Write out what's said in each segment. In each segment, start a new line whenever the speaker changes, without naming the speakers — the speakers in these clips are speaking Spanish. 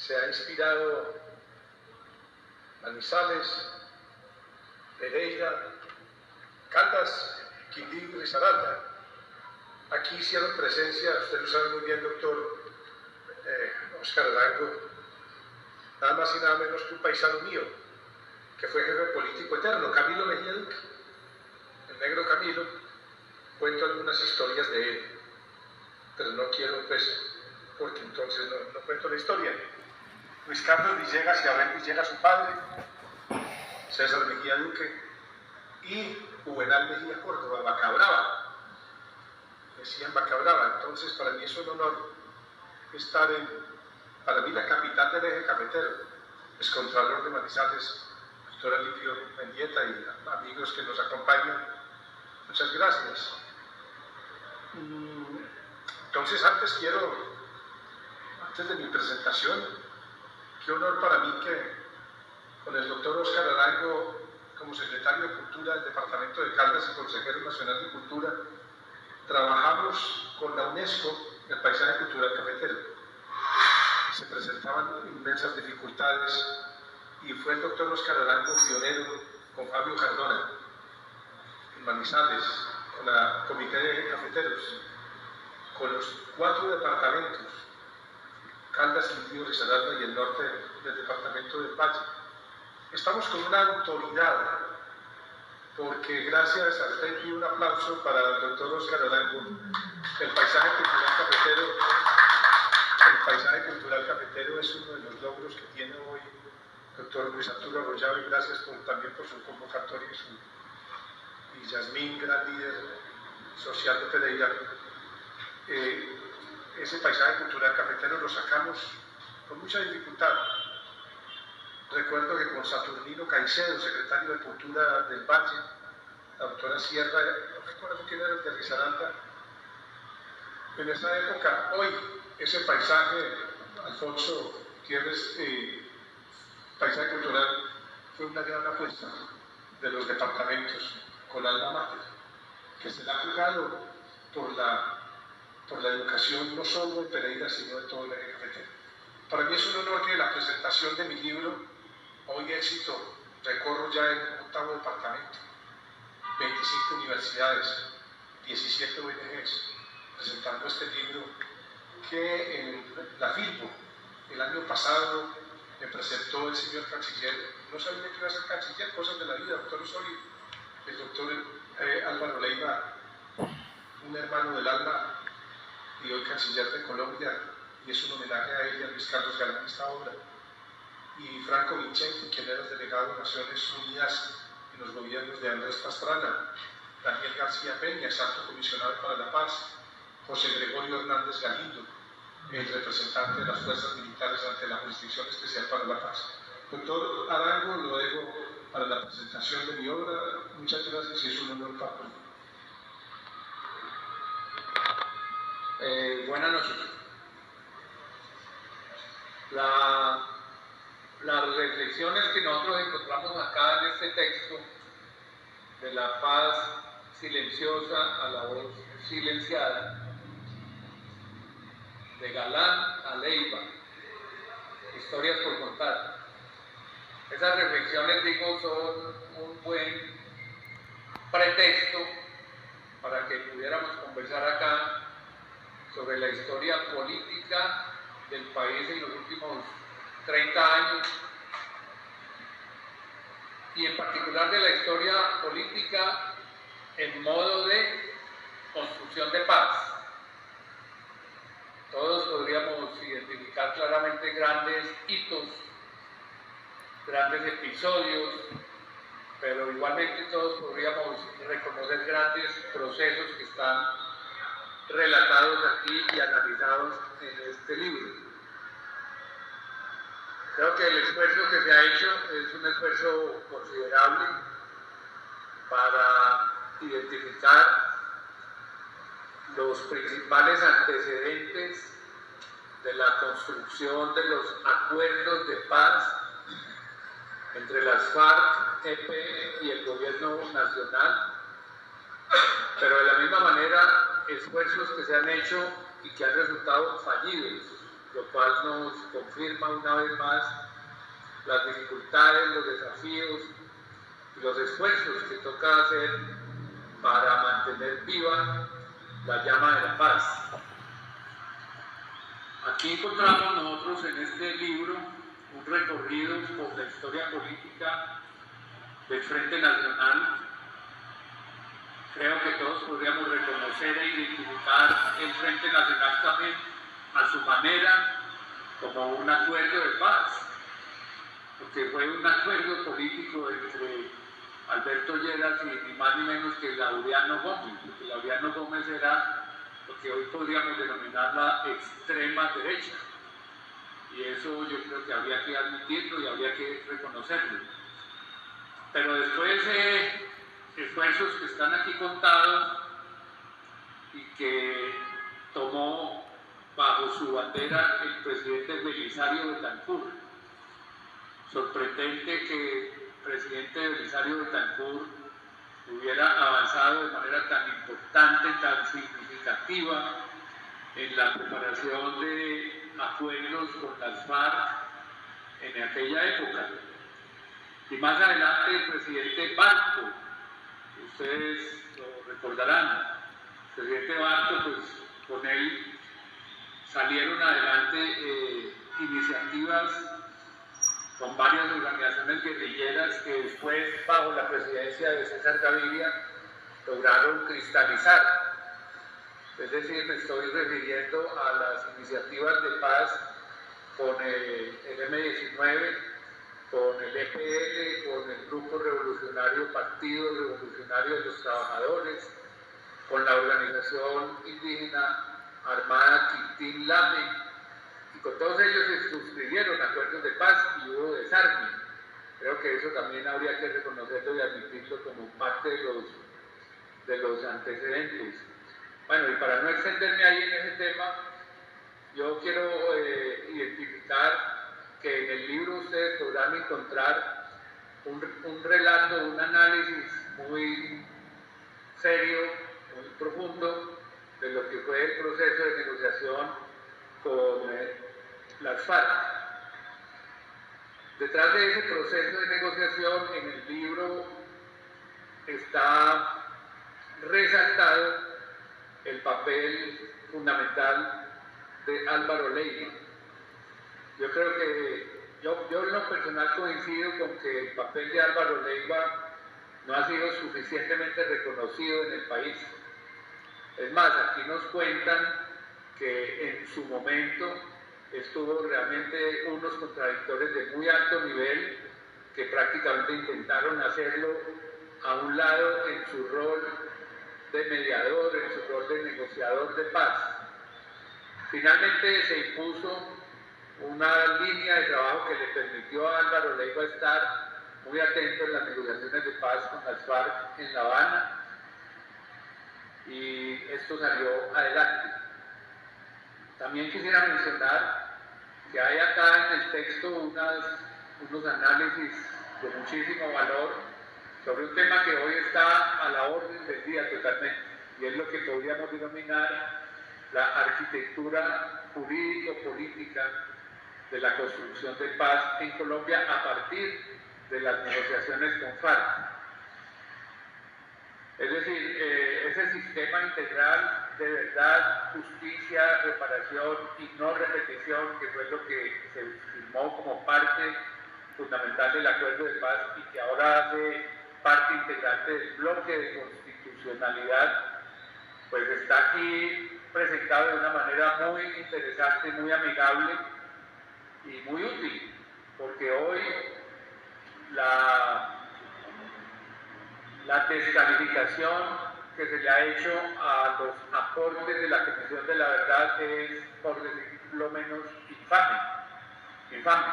se ha inspirado Manizales, Pereira, Caldas, Quindío y Risaralda. Aquí hicieron presencia, usted lo sabe muy bien, doctor Óscar Arango, nada más y nada menos que un paisano mío, que fue jefe político eterno, Camilo Mejía Duque, el negro Camilo. Cuento algunas historias de él, pero no quiero, pues, porque entonces no cuento la historia. Luis Carlos Villegas y Abel Villegas, su padre, César Mejía Duque y Juvenal Mejía Córdoba, Vacabrava, decían Vacabrava. Entonces, para mí es un honor estar para mí, la capital del eje cafetero, es Contralor de Manizales, doctor Alipio Mendieta y amigos que nos acompañan. Muchas gracias. Entonces, antes de mi presentación, qué honor para mí que con el doctor Óscar Arango, como secretario de Cultura del Departamento de Caldas y consejero nacional de Cultura, trabajamos con la UNESCO en el paisaje cultural cafetero. Se presentaban inmensas dificultades y fue el doctor Óscar Arango pionero con Fabio Cardona en Manizales, con la Comité de Cafeteros, con los 4 departamentos, Caldas, Quindío, Risaralda y el norte del departamento del Valle. Estamos con una autoridad, porque gracias a usted, y un aplauso para el doctor Óscar Arango, el paisaje cultural cafetero es uno de los logros que tiene hoy el doctor Luis Arturo Arroyave, y gracias también por su convocatoria y Yasmín, gran líder social de Pereira. Ese paisaje cultural cafetero lo sacamos con mucha dificultad. Recuerdo que con Saturnino Caicedo, secretario de Cultura del Valle, la doctora Sierra, no recuerdo quién era el de Risaralda, en esa época, hoy ese paisaje, Alfonso Gutiérrez, paisaje cultural, fue una gran apuesta de los departamentos con alma mater, que se la ha jugado por la educación no solo de Pereira, sino de todo el eje cafetero. Para mí es un honor que la presentación de mi libro, Hoy Éxito, recorro ya el 8º departamento, 25 universidades, 17 ONGs, presentando este libro que en la Filbo, el año pasado, me presentó el señor canciller. No sabía que iba a ser canciller, cosas de la vida, doctor Osorio, el doctor Álvaro Leiva, un hermano del alma y hoy canciller de Colombia, y es un homenaje a él y a Luis Carlos Galán esta obra. Y Franco Vincenti, quien era el delegado de Naciones Unidas en los gobiernos de Andrés Pastrana, Daniel García Peña, alto comisionado para la paz, José Gregorio Hernández Galindo, el representante de las fuerzas militares ante la Jurisdicción Especial para la Paz. Doctor Arango, lo dejo para la presentación de mi obra. Muchas gracias y es un honor para mí.
Buenas noches. Las reflexiones que nosotros encontramos acá en este texto, de la paz silenciosa a la voz silenciada, de Galán a Leiva, historias por contar. Esas reflexiones, digo, son un buen pretexto para que pudiéramos conversar acá sobre la historia política del país en los últimos 30 años y en particular de la historia política en modo de construcción de paz. Todos podríamos identificar claramente grandes hitos, grandes episodios, pero igualmente todos podríamos reconocer grandes procesos que están relatados aquí y analizados en este libro. Creo que el esfuerzo que se ha hecho es un esfuerzo considerable para identificar los principales antecedentes de la construcción de los acuerdos de paz entre las FARC, EP y el gobierno nacional, pero de la misma manera esfuerzos que se han hecho y que han resultado fallidos lo cual nos confirma una vez más las dificultades, los desafíos y los esfuerzos que toca hacer para mantener viva la llama de la paz. Aquí encontramos nosotros en este libro un recorrido por la historia política del Frente Nacional. Creo que todos podríamos reconocer e identificar el Frente Nacional también a su manera como un acuerdo de paz, porque fue un acuerdo político entre Alberto Lleras y ni más ni menos que Laureano Gómez, porque Laureano Gómez era lo que hoy podríamos denominar la extrema derecha, y eso yo creo que habría que admitirlo y habría que reconocerlo. Pero después esfuerzos que están aquí contados y que tomó bajo su bandera el presidente Belisario Betancur. Sorprendente que el presidente Belisario Betancur hubiera avanzado de manera tan importante, tan significativa en la preparación de acuerdos con las FARC en aquella época. Y más adelante el presidente Barco, ustedes lo recordarán, el presidente Barco, pues con él salieron adelante iniciativas con varias organizaciones guerrilleras que después, bajo la presidencia de César Gaviria, lograron cristalizar. Es decir, me estoy refiriendo a las iniciativas de paz con el M-19, con el EPL, con el Grupo Revolucionario, Partido Revolucionario de los Trabajadores, con la organización indígena armada Quintín Lame, y con todos ellos se suscribieron acuerdos de paz y hubo desarme. Creo que eso también habría que reconocerlo y admitirlo como parte de los antecedentes. Bueno, y para no extenderme ahí en ese tema, yo quiero identificar que en el libro ustedes podrán encontrar un relato, un análisis muy serio, muy profundo de lo que fue el proceso de negociación con las FARC. Detrás de ese proceso de negociación, en el libro está resaltado el papel fundamental de Álvaro Leiva. Yo creo que, yo en lo personal coincido con que el papel de Álvaro Leiva no ha sido suficientemente reconocido en el país. Es más, aquí nos cuentan que en su momento estuvo realmente unos contradictores de muy alto nivel que prácticamente intentaron hacerlo a un lado en su rol de mediador, en su rol de negociador de paz. Finalmente se impuso una línea de trabajo que le permitió a Álvaro Leiva estar muy atento en las negociaciones de paz con las FARC en La Habana, y esto salió adelante. También quisiera mencionar que hay acá en el texto unos análisis de muchísimo valor sobre un tema que hoy está a la orden del día totalmente, y es lo que podríamos denominar la arquitectura jurídico-política de la construcción de paz en Colombia a partir de las negociaciones con FARC. Es decir, ese sistema integral de verdad, justicia, reparación y no repetición, que fue lo que se firmó como parte fundamental del acuerdo de paz y que ahora hace parte integrante del bloque de constitucionalidad, pues está aquí presentado de una manera muy interesante, muy amigable y muy útil, porque hoy la descalificación que se le ha hecho a los aportes de la Comisión de la Verdad es, por decirlo menos, infame.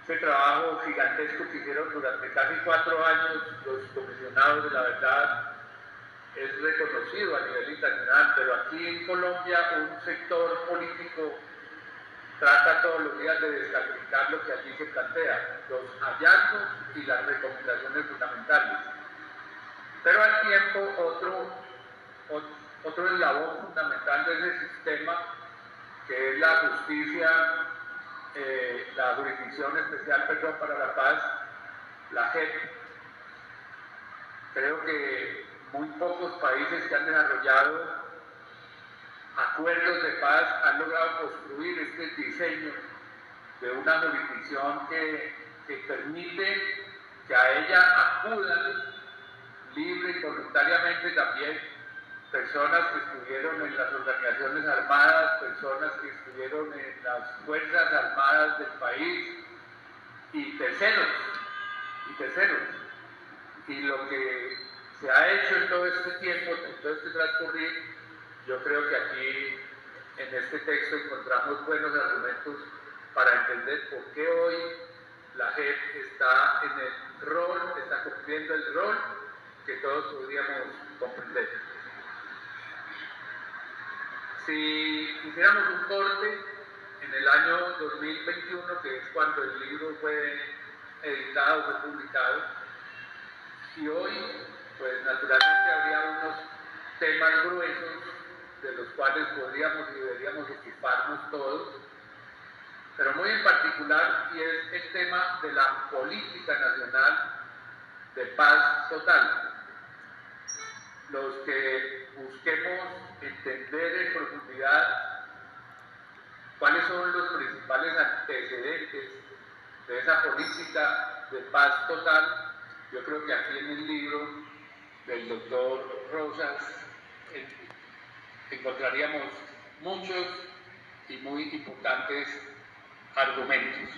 Ese trabajo gigantesco que hicieron durante casi 4 años los comisionados de la verdad es reconocido a nivel internacional, pero aquí en Colombia un sector político trata todos los días de descalificar lo que allí se plantea, los hallazgos y las recomendaciones fundamentales. Pero al tiempo otro eslabón fundamental de ese sistema que es la justicia, la Jurisdicción Especial para la Paz, la JEP. Creo que muy pocos países que han desarrollado acuerdos de paz han logrado construir este diseño de una jurisdicción que permite que a ella acudan libre y voluntariamente también personas que estuvieron en las organizaciones armadas, personas que estuvieron en las fuerzas armadas del país y terceros. Y lo que se ha hecho en todo este tiempo, en todo este transcurrir, yo creo que aquí en este texto encontramos buenos argumentos para entender por qué hoy la JEP está en el rol, está cumpliendo el rol que todos podríamos comprender. Si hiciéramos un corte en el año 2021, que es cuando el libro fue editado, fue publicado, y hoy, pues naturalmente habría unos temas gruesos de los cuales podríamos y deberíamos ocuparnos todos, pero muy en particular, y es el tema de la política nacional de paz total. Los que busquemos entender en profundidad cuáles son los principales antecedentes de esa política de paz total, yo creo que aquí en el libro del doctor Rosas encontraríamos muchos y muy importantes argumentos.